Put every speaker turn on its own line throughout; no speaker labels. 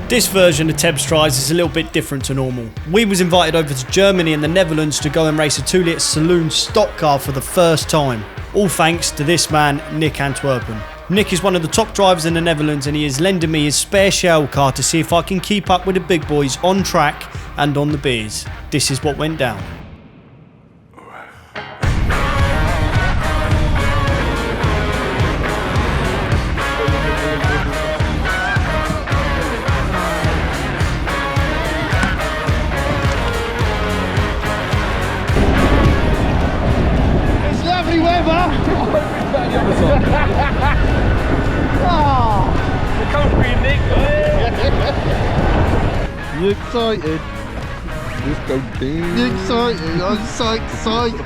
This version of Tebbz Tries is a little bit different to normal. We was invited over to Germany and the Netherlands to go and race a 2-litre Saloon Stockcar for the first time. All thanks to this man, Nick Antwerpen. Nick is one of the top drivers in the Netherlands and he is lending me his spare shell car to see if I can keep up with the big boys on track and on the beers. This is what went down.
You excited? Let's go down. You excited? I'm so excited.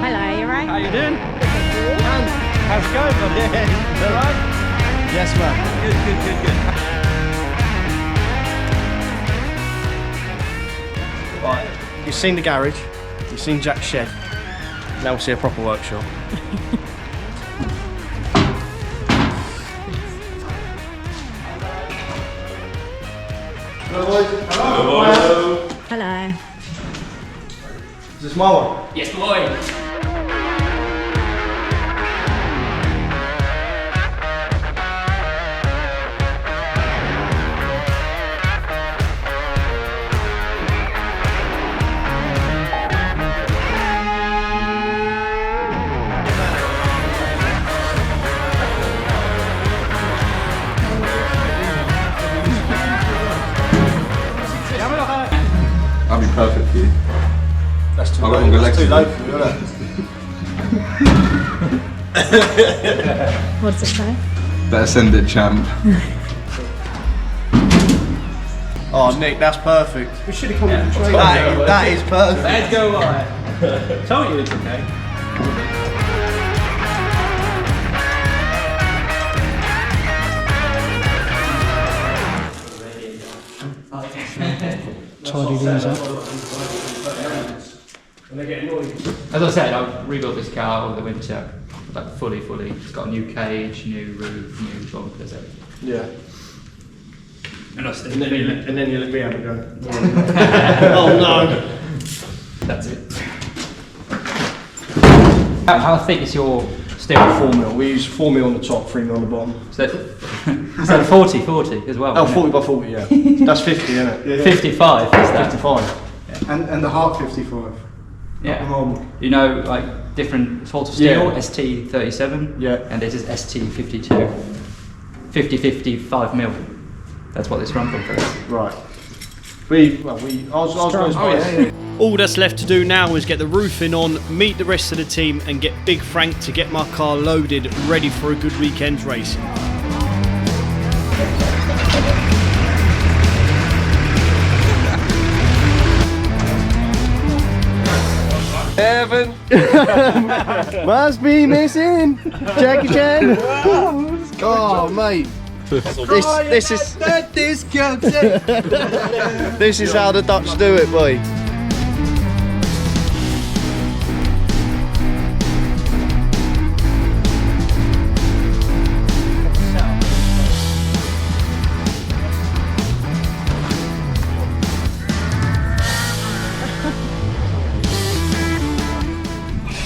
Hello, you right?
How you doing? How's it going? Yeah. All right?
Yes, man.
Good.
Right, you've seen the garage, you've seen Jack's shed, now we'll see a proper workshop.
Hello.
Hello.
Is this my one?
Yes, boy.
That'll be perfect for you.
That's too
I've got
low.
longer
That's
legs
too
than
low
you.
for you, isn't it?
What does it say?
Better send it, champ.
Oh, Nick, that's perfect. We should have come with the train. That is perfect.
Let's go right. Told you it's okay.
Tidy these up.
As I said, I rebuilt this car over the winter, like fully. It's got a new cage, new roof, new bumpers, everything.
Yeah.
And
then you let me have a go. Oh no.
that's it. How thick is your steel?
4mm. We use 4mm on the top, 3mm on the bottom.
Is that 40 as well?
Oh, 40 by 40, yeah. That's 50, isn't it? Yeah.
55 is that?
55. And the heart 55.
Yeah. You know, like different sorts of steel,
Yeah.
ST37,
Yeah.
and this is ST52. 55mm. That's what this run for is.
Right. I was going to All that's left to do now is get the roofing on, meet the rest of the team and get Big Frank to get my car loaded, ready for a good weekend's racing.
Heaven.
Must be missing Jackie Chan. Oh, mate. This is this is how the Dutch do it, boy.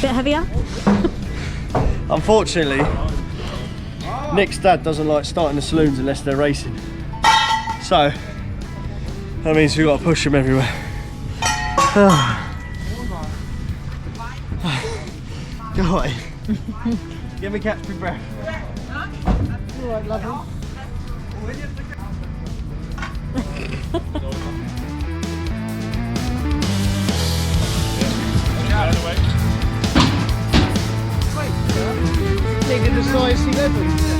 Bit heavier?
Unfortunately, Nick's dad doesn't like starting the saloons unless they're racing. So, that means we've got to push him everywhere. Go away. Give me catch my breath. Alright, lovely. Taking the size 11.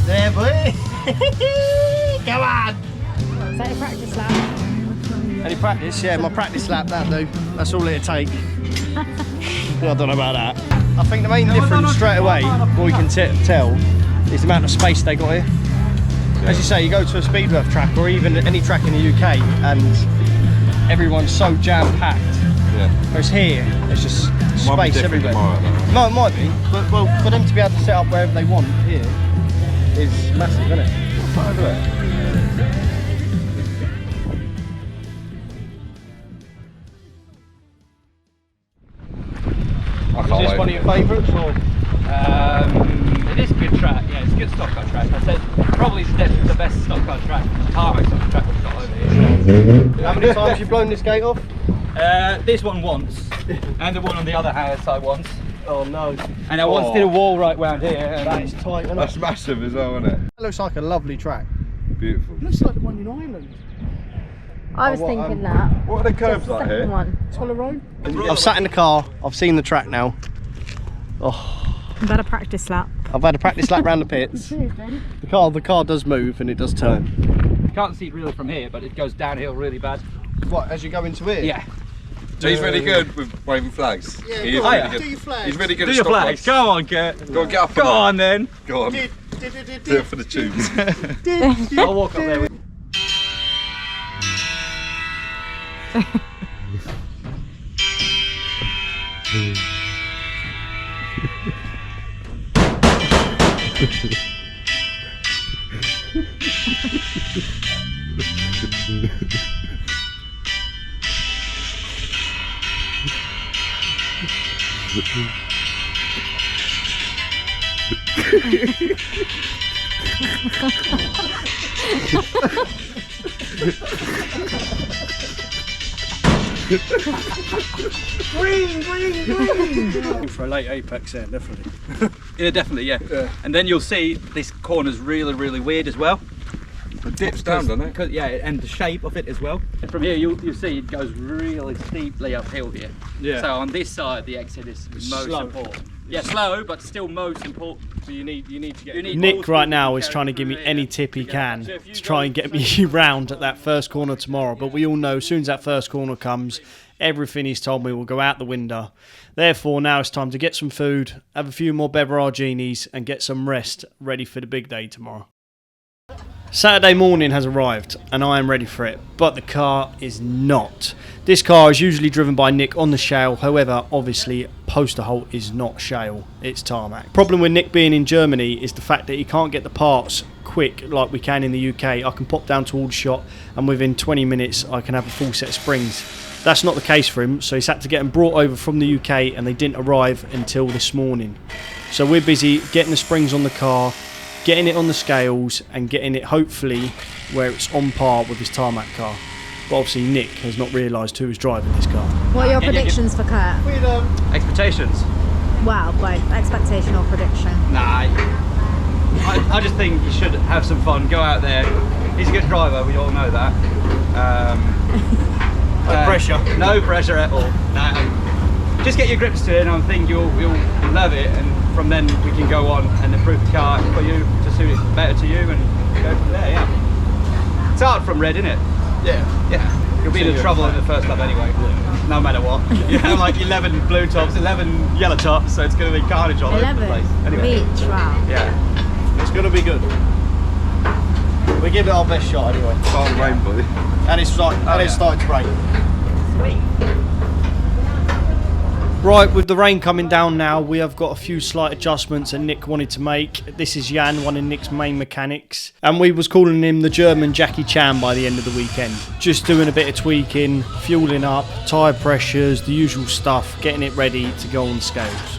There, boy. Come on!
Is that your practice lap?
Any practice? Yeah, my practice lap, that's all it'll take. I don't know about that. I think the main difference straight away, what we can tell, is the amount of space they got here. As you say, you go to a speedworth track or even any track in the UK and everyone's so jam-packed.
Yeah.
Whereas here, there's just
Might be
space
different
everywhere.
tomorrow, though.
No, it might be, but well, for them to be able to set up wherever they want here is massive, isn't it? Look at it.
I
Is
can't
this
wait.
one of your favourites or?
It is a good track, yeah, it's a good stock car track. I said probably the best stock car track, tarmac stock car track we've got over here.
How many times have you blown this gate off?
This one once, and the one on the other side once.
Oh no.
And I once did a wall right round here. And
That is tight, isn't it?
That's massive as well, isn't it?
That looks like a lovely track.
Beautiful.
Looks like the one in Ireland.
I was thinking that.
What are the curbs
The
like
second
here?
one.
Toller Road. I've sat in the car, I've seen the track now. Oh,
I've had a practice lap.
I've had a practice lap round the pits. The car does move and it does turn.
you can't see it really from here, but it goes downhill really bad.
What, as you go into it?
Yeah.
So he's really good with waving flags.
Yeah,
He is
go on,
really
do
good.
your flags.
He's really good
Do
at
your
stop
flags.
lights.
Go on, Kurt.
Go on, get up.
Go on then.
Go on. Do it for the tunes.
I'll walk up there with
For a late apex, yeah, definitely.
Yeah, definitely, yeah. And then you'll see this corner's really, really weird as well.
It dips down, doesn't it?
Yeah, and the shape of it as well. And from here, you'll see it goes really steeply uphill here.
Yeah.
So on this side, the exit is most
Slow.
important. Yeah, slow, but still most important.
So you need to get.
You need
Nick
most
right
people
now
to
is
carry
trying to give me
through
any
here.
tip he can
So if you
to try
go
and get me round at that first corner tomorrow. But we all know as soon as that first corner comes, everything he's told me will go out the window. Therefore, now it's time to get some food, have a few more beveragini, and get some rest ready for the big day tomorrow. Saturday morning has arrived and I am ready for it, but the car is not. This car is usually driven by Nick on the shale, however, obviously, Poster Holt is not shale, it's tarmac. Problem with Nick being in Germany is the fact that he can't get the parts quick like we can in the UK. I can pop down to Aldershot and within 20 minutes I can have a full set of springs. That's not the case for him, so he's had to get them brought over from the UK and they didn't arrive until this morning. So we're busy getting the springs on the car, getting it on the scales and getting it hopefully where it's on par with his tarmac car. But obviously Nick has not realised who is driving this car.
What are your predictions for Kurt?
Expectations?
Wow, both expectation or prediction.
Nah. I just think you should have some fun. Go out there. He's a good driver. We all know that.
No pressure.
No pressure at all. No. Just get your grips to it, and I think you'll love it. And from then we can go on and improve the car for you to suit it better to you, and go from there. Yeah. It's hard from red, isn't it?
Yeah.
Yeah. You'll be in trouble in the first lap anyway. No matter what. You have like 11 blue tops, 11 yellow tops, so it's going to be carnage all over the
11
place. Anyway.
each, wow.
Yeah.
It's going to be good. We give it our best shot anyway.
Can't rain, buddy.
And it's like, and it's starting to rain.
Sweet.
Right, with the rain coming down now, we have got a few slight adjustments that Nick wanted to make. This is Jan, one of Nick's main mechanics. And we was calling him the German Jackie Chan by the end of the weekend. Just doing a bit of tweaking, fueling up, tyre pressures, the usual stuff, getting it ready to go on the scales.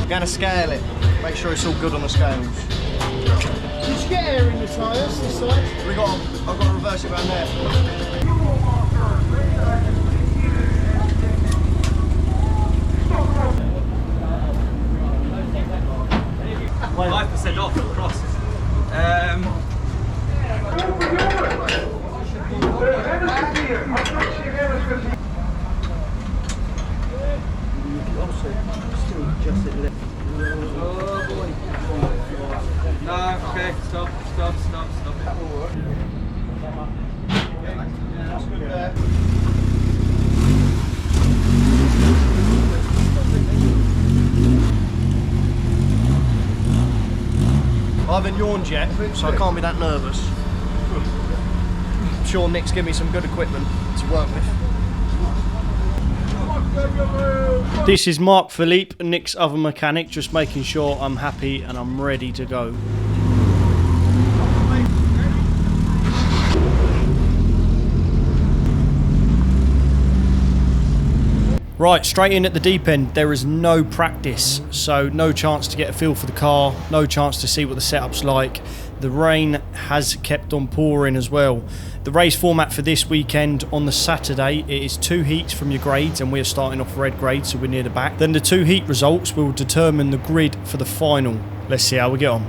Going to scale it, make sure it's all good on the scales. Did you get air in the tyres this side? I've got to reverse it around there.
Well, 5% off across. No, okay, stop it. That's good there.
I haven't yawned yet, so I can't be that nervous. I'm sure Nick's given me some good equipment to work with. This is Mark Philippe, Nick's other mechanic, just making sure I'm happy and I'm ready to go. Right, straight in at the deep end. There is no practice, so no chance to get a feel for the car, no chance to see what the setup's like. The rain has kept on pouring as well. The race format for this weekend on the Saturday, it is 2 heats from your grades, and we're starting off red grade, so we're near the back. Then the 2 heat results will determine the grid for the final. Let's see how we get on.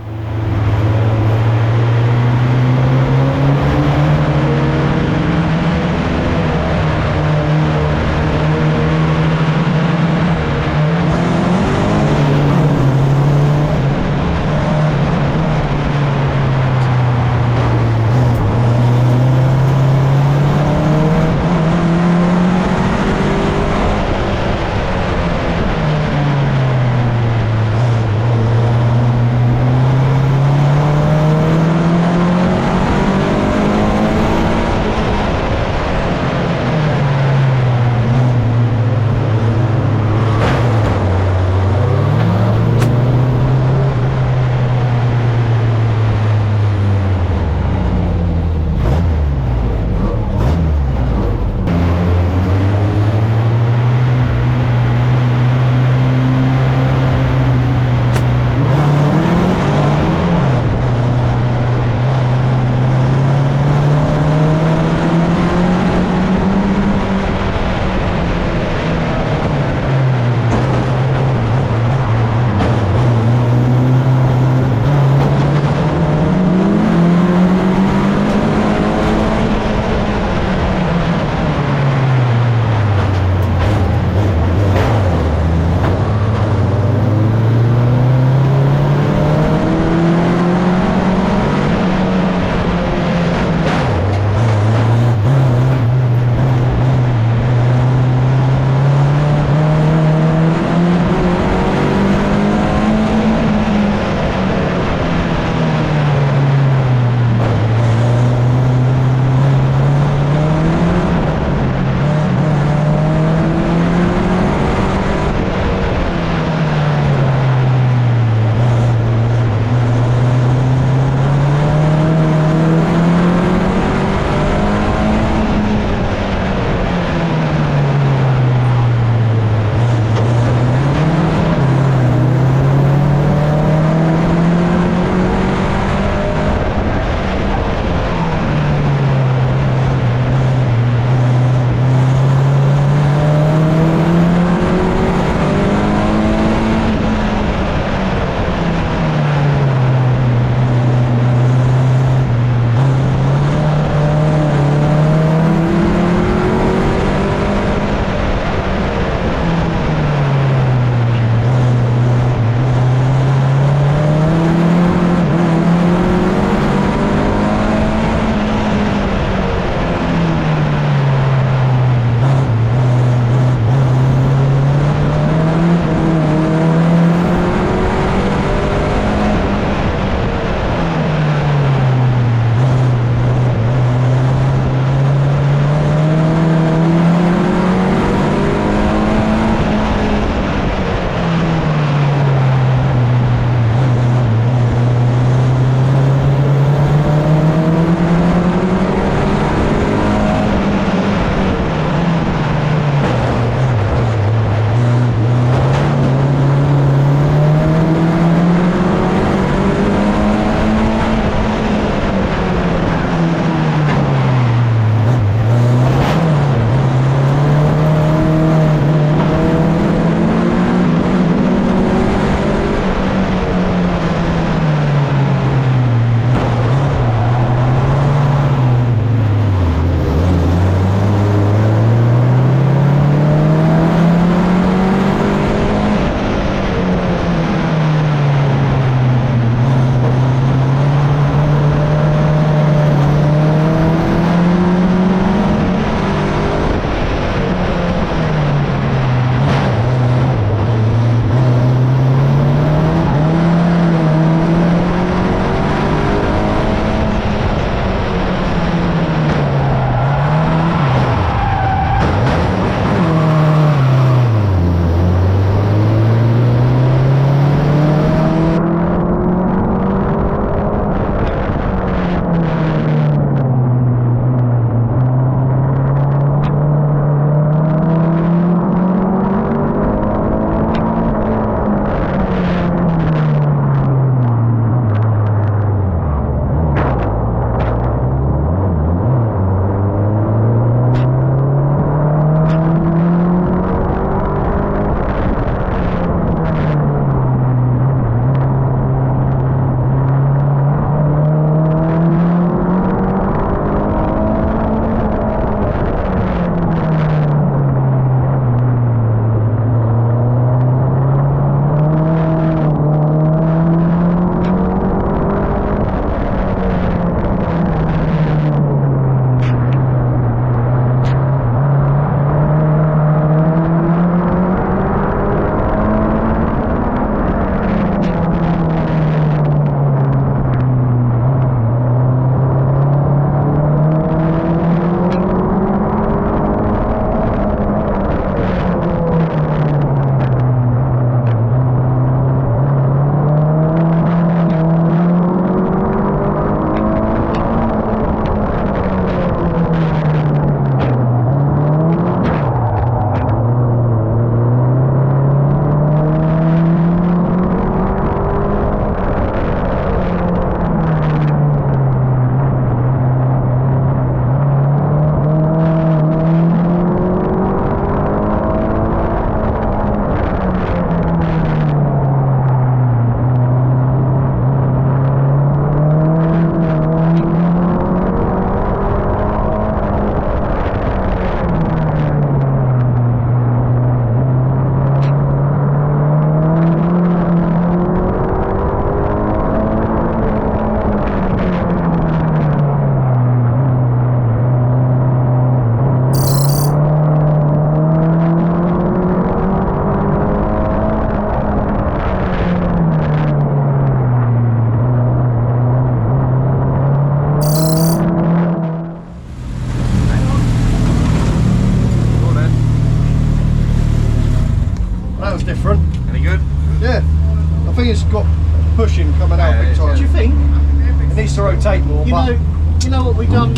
to rotate more.
You know what we've done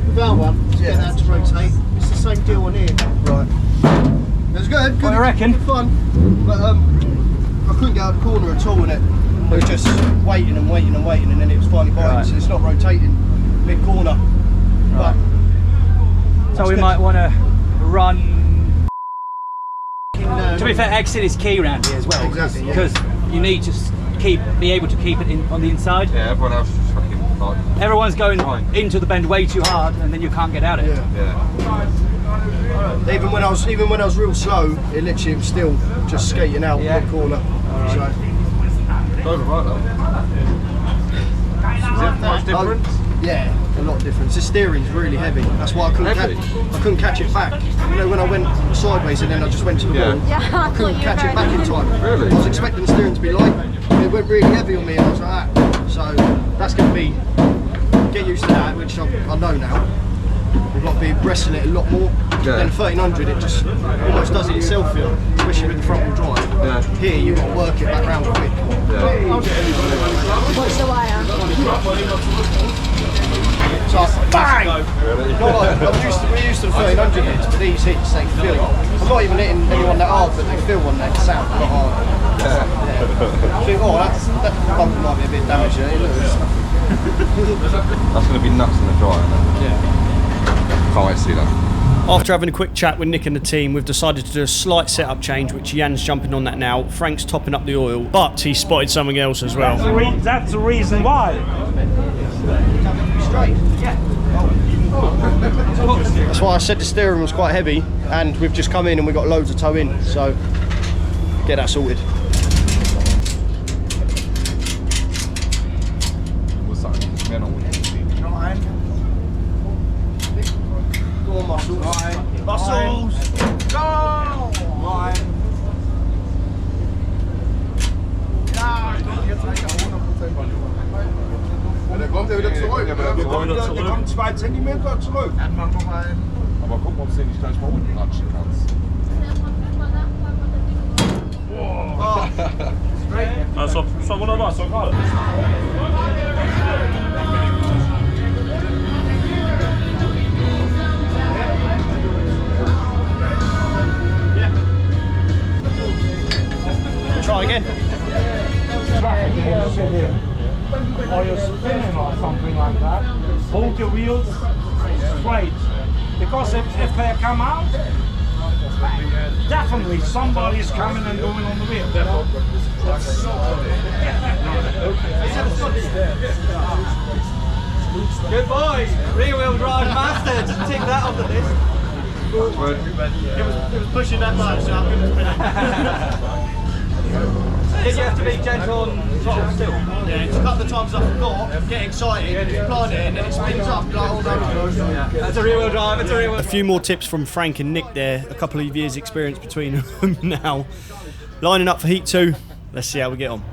with our one? To get that to rotate. It's the same deal on here.
Right. It was good.
What do you reckon?
Good fun. But I couldn't get out of the corner at all in it. It was just waiting and waiting and waiting, and then it was finally biting.
Right.
So it's not rotating mid corner.
Right.
But
So we
good.
might want to run.
In,
To be fair, exit is key around here as well.
Exactly, yeah.
Because you need to be able to keep it on the inside.
Yeah, everyone else is fucking like.
Everyone's going into the bend way too hard, and then you can't get out of it.
Yeah. Even when I was real slow, it literally was still just skating out
Yeah.
mid corner. So.
Over right though. Is it much difference?
Yeah, a lot of difference. The steering's really heavy. That's why I couldn't catch it back. You know, when I went sideways and then I just went to the wall,
Yeah,
I couldn't catch it back in time.
Really?
I was expecting the steering to be light, but it went really heavy on me, and I was like, ah. So that's going to be get used to that, which I know now. We've got to be wrestling it a lot more.
Yeah.
Then 1300, it just almost does it itself here, especially with the front wheel drive.
Yeah.
Here, you've got to work it back round quick.
Watch the wire.
So bang! We're used to the 1300 hits, but these hits they feel. I'm not even hitting anyone that hard, but they feel one that sound a lot harder. Yeah. I think, oh, that bump might be a bit damaged there.
That's going to be nuts in the dry, isn't it?
Yeah.
Can't wait to see that.
After having a quick chat with Nick and the team, we've decided to do a slight setup change, which Jan's jumping on that now. Frank's topping up the oil, but he spotted something else as well.
That's the reason why.
Straight. That's why I said the steering was quite heavy, and we've just come in and we've got loads of toe in, so get that sorted.
What's that? Men on
Go on, muscles.
Muscles. Go.
Der kommt ja wieder zurück. Der
kommt 2 Zentimeter zurück.
Aber guck mal, ob du den nicht gleich mal unten ratschen kannst.
Also, ist doch wunderbar, ist doch gerade.
Try again.
Or you're spinning or something like that. Hold your wheels straight. Because if they come out, definitely somebody is coming and going on the wheel.
Good boy! Rear-wheel drive mastered. Tick that off the list.
It was pushing that much, so I couldn't spin it.
Did you have to be gentle on throttle still?
Yeah, it's a couple of times I forgot, get excited, plant it, and then it spins up like all those.
That's a rear-wheel drive, it's a rear-wheel
A few more tips from Frank and Nick there, a couple of years experience between them now. Lining up for Heat 2, let's see how we get on.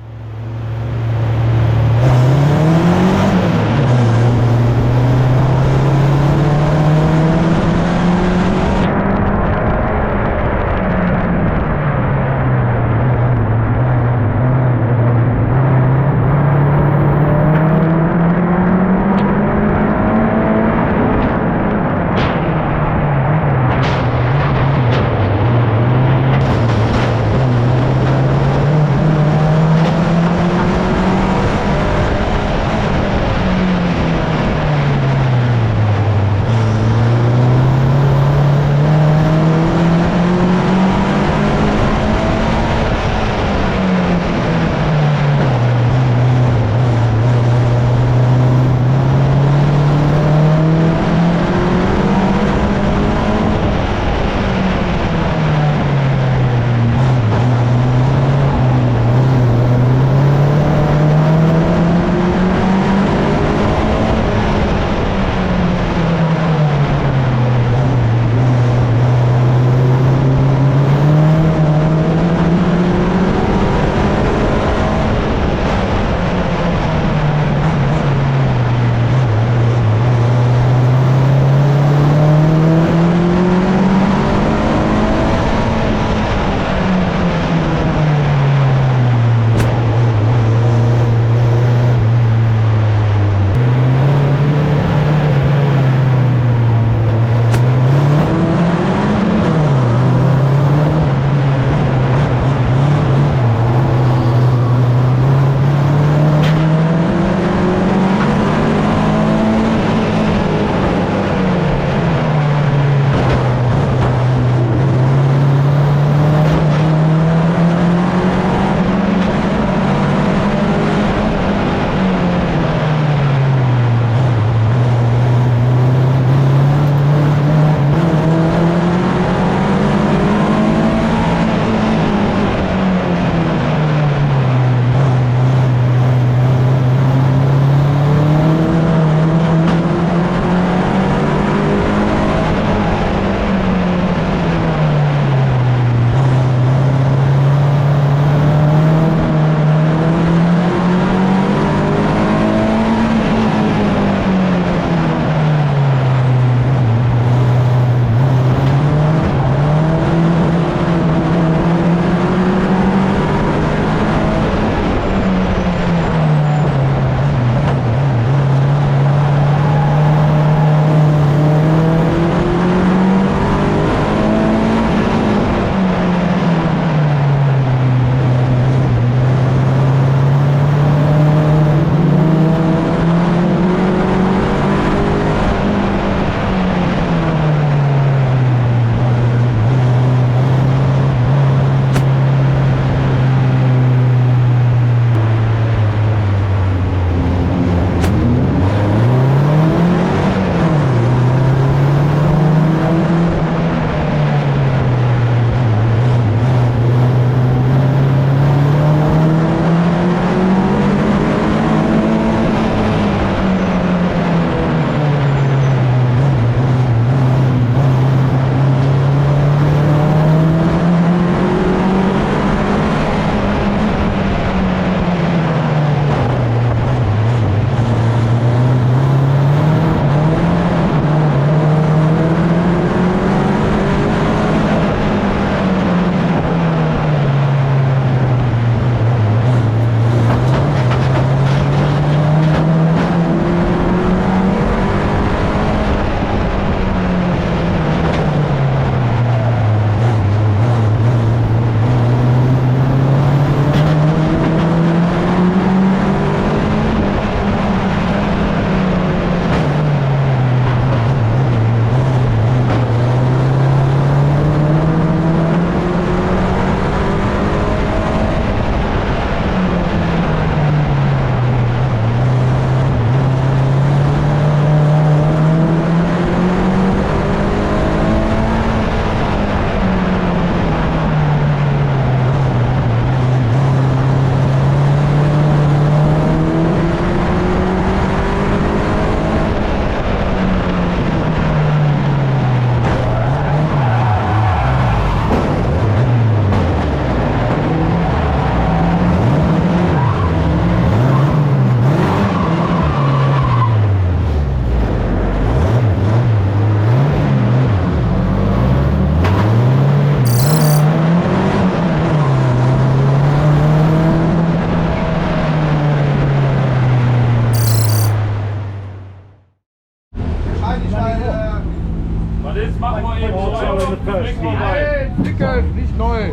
Also in the first team.
Hey, Nico, nicht neu.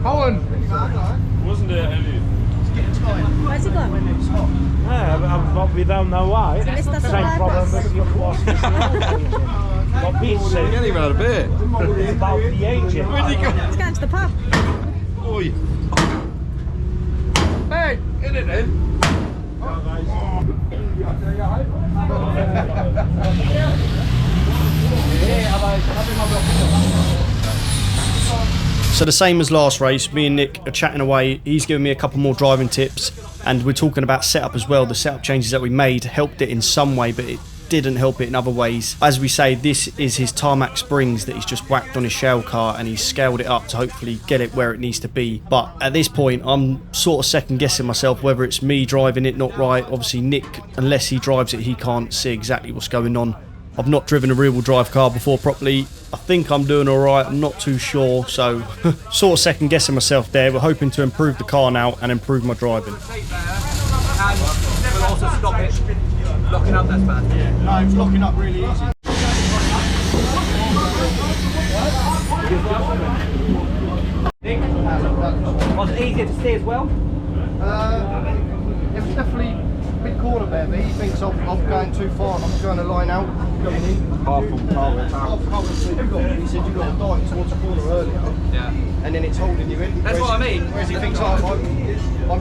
Hauen!
Wo ist denn der Ellie?
Where's he gone?
But we don't know why.
Missed us
Same
on
problem
purpose.
as you lost this Got beat
You
sick
ain't even had a beer.
about the agent.
Let's go into the pub.
Oi. Hey, in it then.
So the same as last race, me and Nick are chatting away. He's giving me a couple more driving tips, and we're talking about setup as well. The setup changes that we made helped it in some way, but it didn't help it in other ways. As we say, this is his tarmac springs that he's just whacked on his shell car, and he's scaled it up to hopefully get it where it needs to be. But at this point, I'm sort of second guessing myself whether it's me driving it not right. Obviously Nick, unless he drives it, he can't see exactly what's going on. I've not driven a rear-wheel drive car before properly. I think I'm doing alright, I'm not too sure, so sort of second guessing myself there. We're hoping to improve the car now and improve my driving.
And we'll also stop it locking up, that's bad.
Yeah, no, it's locking up really easy.
Was it easier to steer as well?
It was definitely a bit corner there, but he thinks I'm going too far. I'm going to line out, coming in. He said you got to dive towards the corner earlier,
Yeah.
and then it's holding you in.
That's what I mean.
Whereas he thinks I'm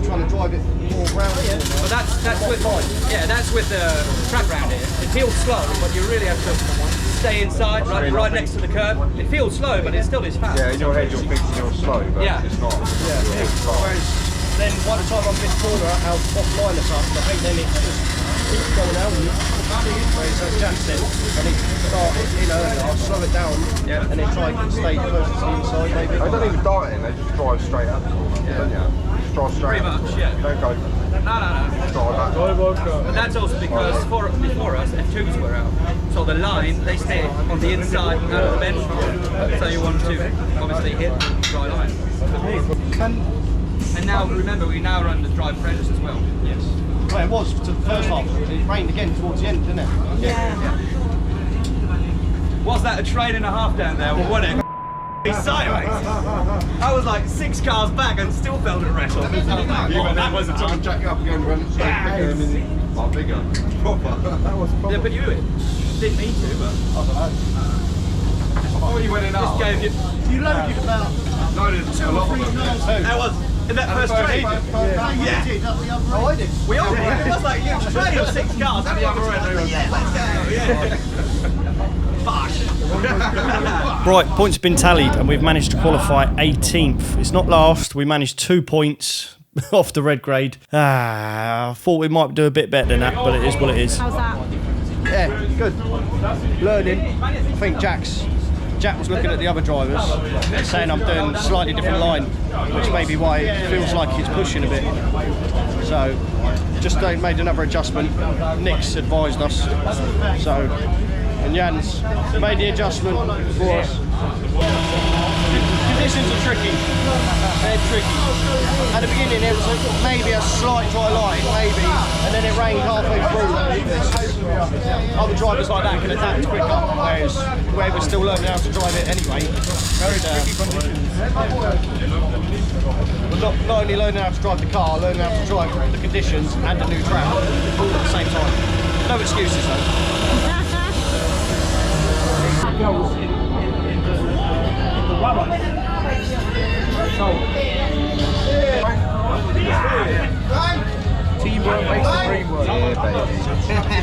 trying to drive it more round.
But that's with the track round here. It feels slow, but you really have to stay inside, right next to the curb. It feels slow, but it still is fast.
Yeah, in your head you're thinking you're slow, but
Yeah.
it's not.
Whereas then by the time I'm mid-corner, I'll offline us up. I think then it just keeps going out. Whereas as Jack said, I need to start it in earlier, I'll slow it down and then try and stay close to the inside maybe.
They don't even dart in, they just drive straight up. Don't you? Just drive straight
Pretty
up.
much, yeah.
Don't go
No.
drive back.
But that's also because before us, F2s were out. So the line, they stay on the inside out of the bench. So you want to obviously hit dry line. And now, remember, we now run the drive apprentice as well.
Yes. Well, it was to the first half. It rained again towards the end, didn't it?
Yeah.
Was that a train and a half down there, or what it? Sideways. I was like 6 cars back and still felt it wrestle.
You went there, wasn't someone jack you up again, run straight bigger. Proper. That was proper.
Yeah, but you didn't mean to, but
Oh, you went in
this
up.
gave you.
You loaded about
Loaded a lot of them.
That was in that first train.
you did up the other
Oh, I did.
We all did. It was like a huge train of 6 cars. And the other end. Yeah, let's go. Yeah.
Right, points have been tallied and we've managed to qualify 18th. It's not last, we managed 2 points off the red grade. I thought we might do a bit better than that, but it is what it is.
How's that?
Yeah, good. Learning. I think Jack was looking at the other drivers and saying I'm doing a slightly different line, which may be why it feels like it's pushing a bit. So, just made another adjustment. Nick's advised us. So, and Jan's made the adjustment for us. Conditions are tricky. They're tricky. At the beginning it was maybe a slight dry line, maybe, and then it rained halfway through. Other drivers like that can adapt quicker, whereas we're still learning how to drive it anyway. Very tricky conditions. We're not only learning how to drive the car, learning how to drive the conditions and the new track all at the same time. No excuses though.
Goes in the rubber. So,
Teamwork makes the dream work. Yeah,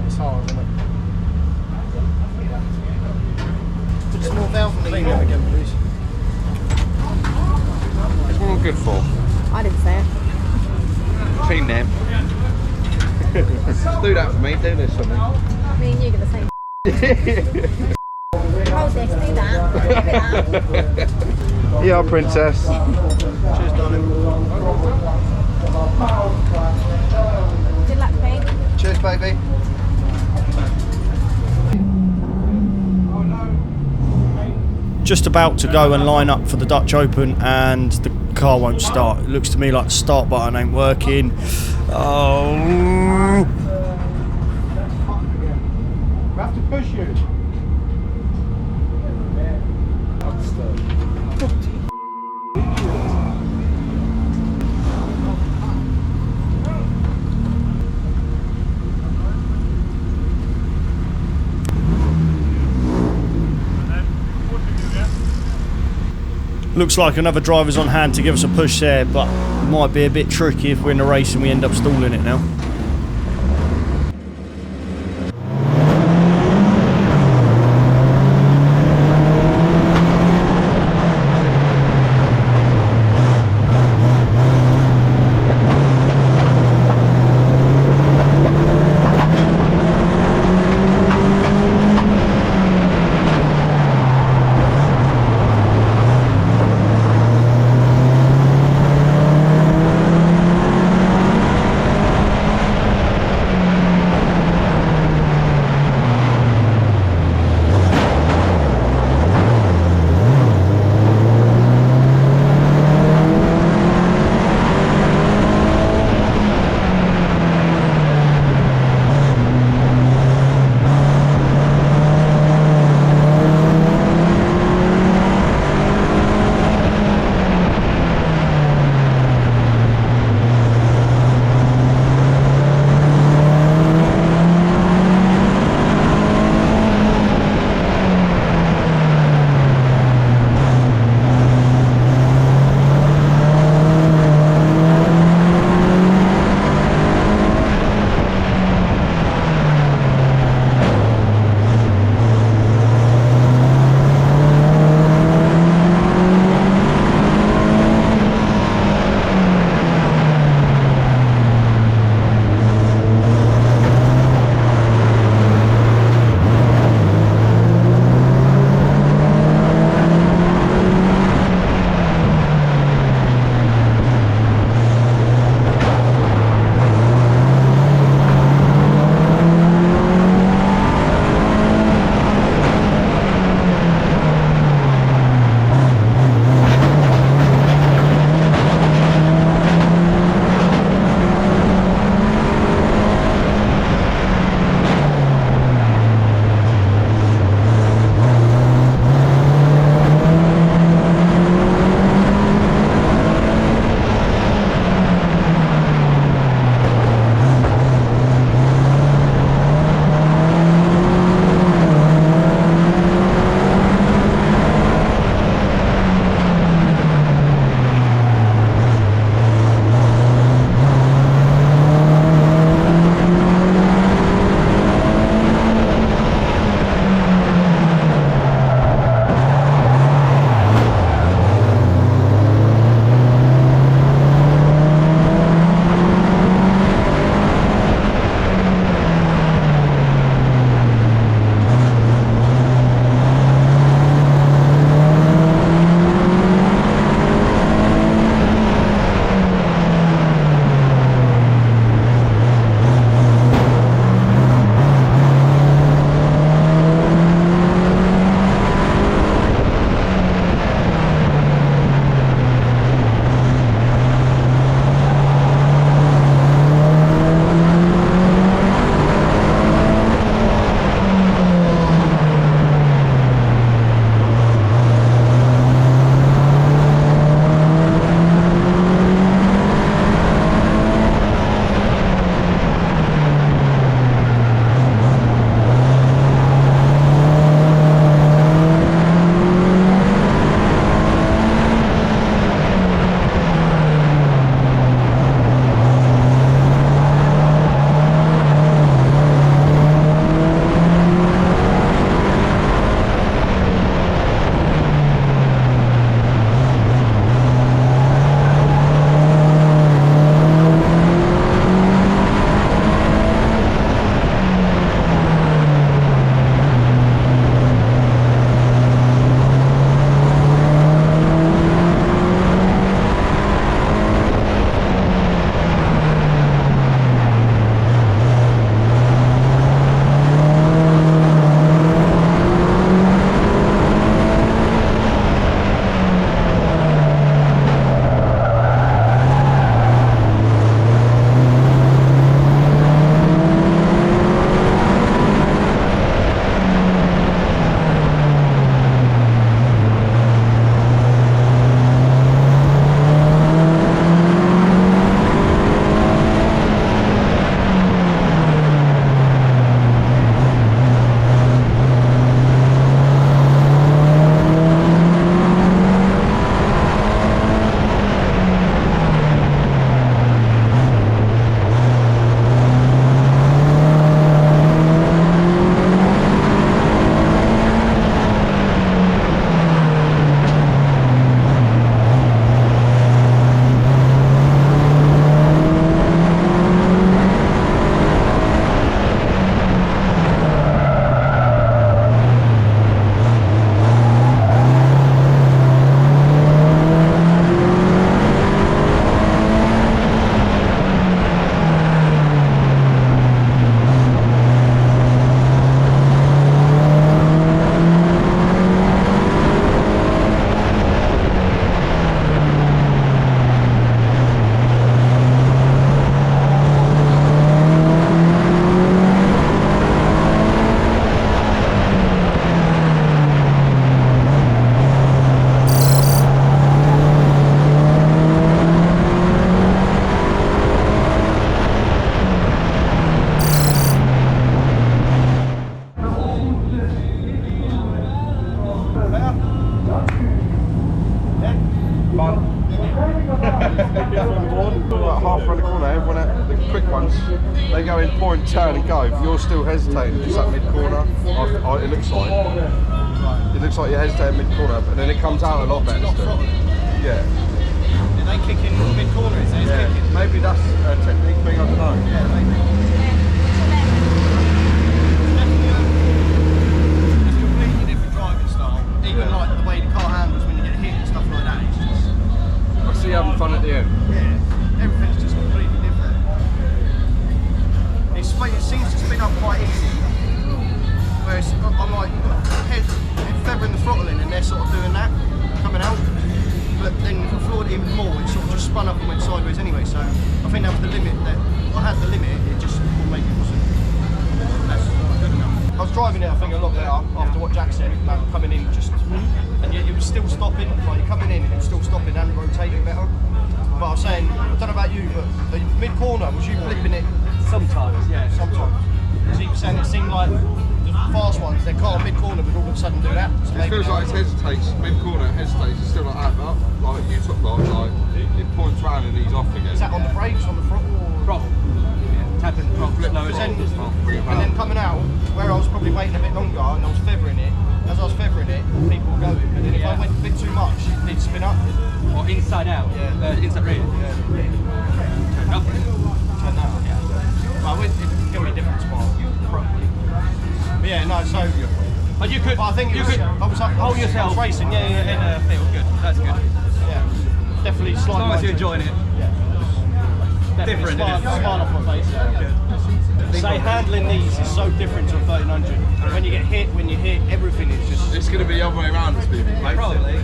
It's hard, isn't it? Put a small valve on the unit again, please.
That's what we're good for.
I didn't say it.
Clean them. Do that for me, do this for me.
Me and you get the same. Hold this, do that.
Yeah, princess.
Cheers, darling.
Good luck, babe.
Cheers.
just about to go and line up for the Dutch Open, and the car won't start. It looks to me like the start button ain't working. Oh.
We have to push you.
Looks like another driver's on hand to give us a push there, but it might be a bit tricky if we're in a race and we end up stalling it now.
half around the corner, everyone, the quick ones, they go in, point, turn and go. If you're still hesitating just at mid-corner, it looks like you're hesitating mid-corner, but then it comes out a lot better still. Yeah.
Do they kick in mid-corner, is it?
Yeah, maybe that's a technique thing, I don't know.
Yeah, maybe. It's completely different driving style. Even like the way the car handles when you get hit and stuff like that, it's just...
I see you having fun at the end.
Yeah, everything's just completely different. It seems to spin up quite easy, whereas I'm like feathering the throttle in and they're sort of doing that, coming out. But then if I floored it even more, it sort of just spun up and went sideways anyway, so I think that was the limit. That I had the limit, it just will make it wasn't good enough. I was driving it, I think, a lot better after what Jack said, like coming in just, and yet it was still stopping, like coming in and it was still stopping and rotating better. But I was saying, I don't know about you, but the mid-corner, was you flipping it?
Sometimes, yeah.
Sometimes. So you were saying it seemed like the fast ones, their car mid-corner would all of a sudden do that. So
It feels like it hesitates, mid-corner hesitates, it's still like that, but like you took like it points round and he's off again.
Is that on the brakes, on the throttle? Or?
Throttle. Yeah, tapping the throttle slow as
And then coming out, where I was probably waiting a bit longer and I was feathering it, as I was feathering it, people were going. And then if I went a bit too much, it'd spin up.
Or inside out.
Yeah.
Inside rear.
Yeah.
Turn up.
Turn that up, yeah. Well, it's going to be a different spot, probably. But yeah, no, so...
But you could,
But I think
you
it was,
could
I was
hold yourself
racing, yeah.
in a field. Good. That's good.
Yeah. Definitely
As long as you're
slightly.
enjoying it.
Yeah.
Different,
Smile
isn't it?
off my face. Say handling these is so different to a 1300. When you get hit, when you hit, everything is just...
It's going to be the other way around this people, mate.
Probably.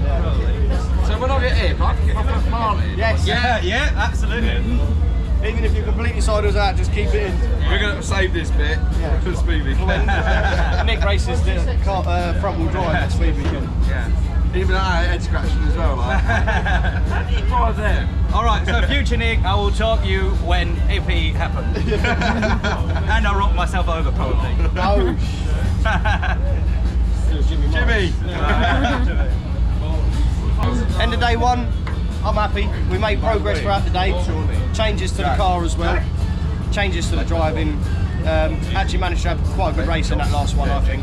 So when I get hit, I can get my first mile in.
Yes.
Yeah, absolutely.
Even if you're completely sideways out, just keep it in.
We're going to save this bit for speed weekend.
When Nick races the front wheel drive at speed weekend.
Yeah.
Even that head scratching as well, like. How do you drive there?
Alright, so future Nick, I will talk you when if he happens. And I'll rock myself over probably.
No.
Jimmy!
End of day one, I'm happy. We made progress throughout the day. Changes to the car as well. Changes to the driving. Actually managed to have quite a good race in that last one, I think.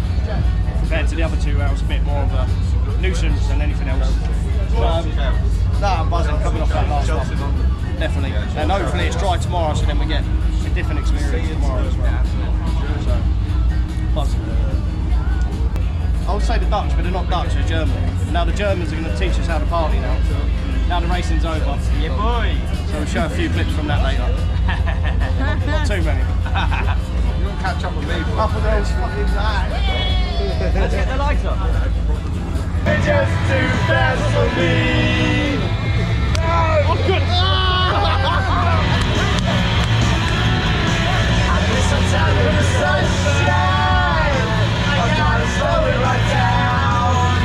Compared to the other two, where it was a bit more of a nuisance than anything else. No, I'm buzzing coming off that last one. Definitely. And hopefully it's dry tomorrow, so then we get a different experience tomorrow as well. So, buzzing. I would say the Dutch, but they're not Dutch, they're German. Now the Germans are going to teach us how to party now. Now the racing's over.
Yeah, boy.
So we'll show a few clips from that later. Not too many.
You don't catch up with me, boy.
Half of those fucking that.
Let's get the lights up.
It's just too fast for me. Oh, good. I miss some time in the sunshine. I gotta slow it right down.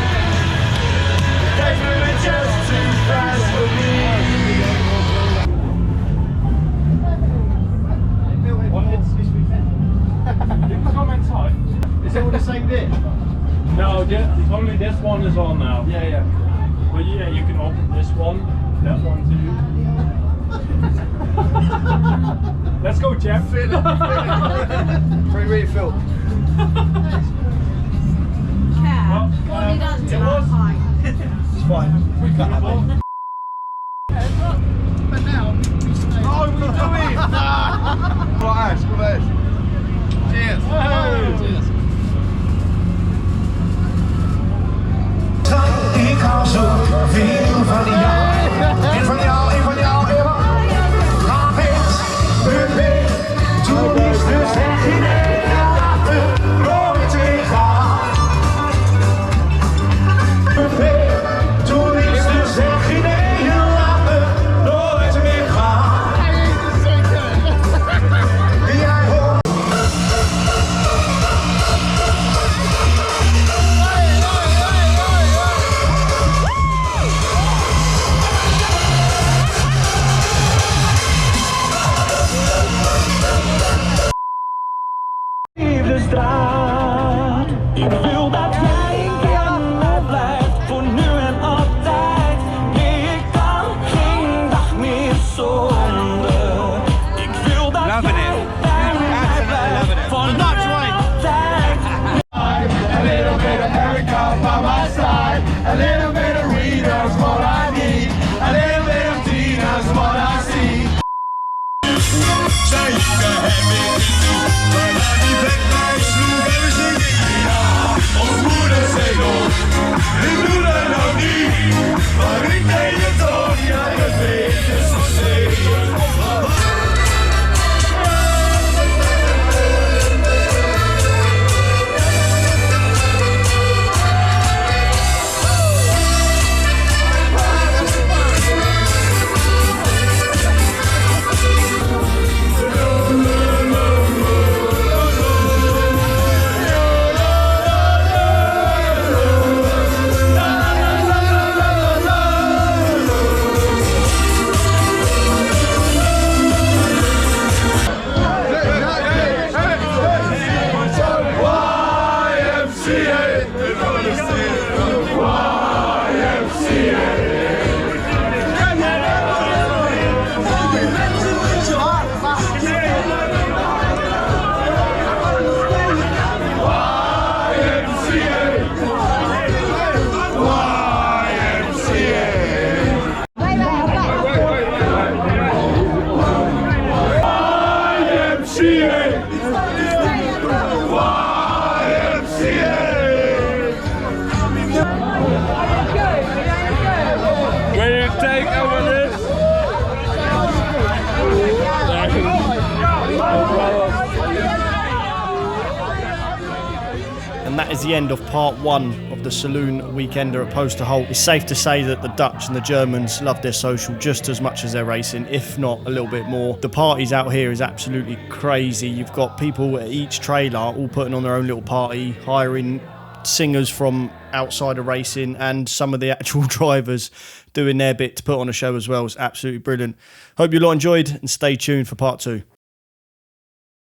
Days moving just too fast for me. You can come inside.
Is it all the same bit?
No, only this one is on now.
Yeah.
But yeah, you can open this one, that one too. Let's go, Jeff.
Free refill.
Care. What have you done to that pie?
It's fine. We cut that bit. But now,
Oh, what are you doing? Go Ash, go Ash.
cheers. Cheers.
Ik hou zoveel van jou. En van jou, en van jou, en van beweeg. Toen is de zeg in één laten nooit weer gaan. Beweeg, toen is de zeg in
is the end of part 1 of the Saloon Weekender at Poster Holt. It's safe to say that the Dutch and the Germans love their social just as much as their racing, if not a little bit more. The parties out here is absolutely crazy. You've got people at each trailer all putting on their own little party, hiring singers from outside of racing, and some of the actual drivers doing their bit to put on a show as well. It's absolutely brilliant. Hope you all enjoyed, and stay tuned for part 2.